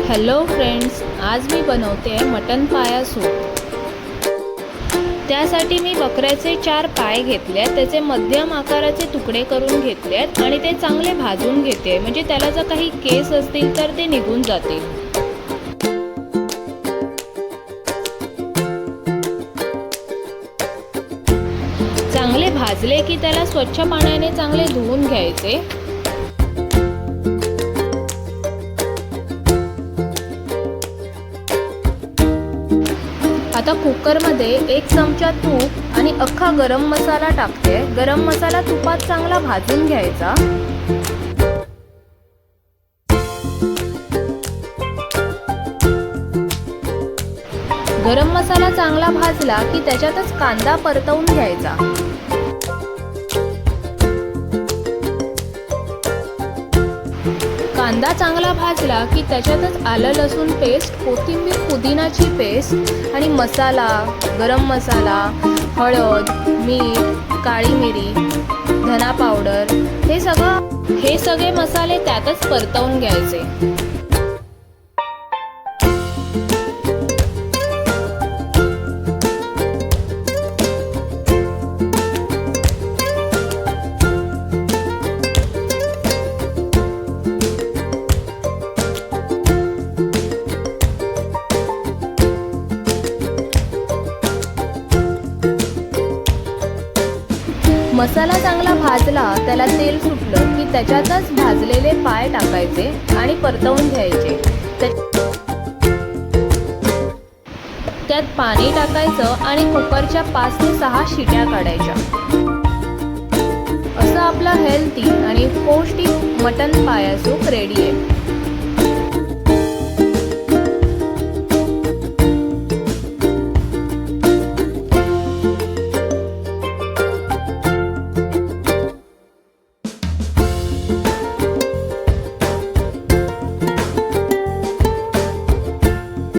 Hello friends, आज मी बनवते आहे मटन पाया सूप। त्यासाठी मी बकऱ्याचे 4 पाय घेतले आहेत, त्याचे मध्यम आकाराचे तुकडे करून घेतले आहेत आणि ते चांगले भाजून घेते, म्हणजे त्याला जर काही केस असतील तर ते निघून जातील। चांगले भाजले की त्याला स्वच्छ पाण्याने चांगले धुवून घ्यायचे। आता कुकरमध्ये 1 चमचा तूप आणि अख्खा गरम मसाला टाकते। गरम मसाला तुपात चांगला भाजून घ्यायचा। गरम मसाला चांगला भाजला की त्याच्यातच कांदा परतवून घ्यायचा। कांदा चांगला भाजला की त्याच्यातच आलं लसूण पेस्ट, कोथिंबीर पुदिनाची पेस्ट आणि मसाला, गरम मसाला, हळद, मीठ, काळी मिरी, धना पावडर हे सगळे मसाले त्यातच परतवून घ्यायचे। मसाला चांगला भाजला, त्याला तेल सुटलं की त्याच्यातच भाजलेले पाय टाकायचे आणि परतवून घ्यायचे। त्यात पाणी टाकायचं आणि कुकरच्या 5 ते 6 शिट्या काढायच्या। असं आपला हेल्दी आणि पौष्टिक मटन पाया सूप रेडी आहे।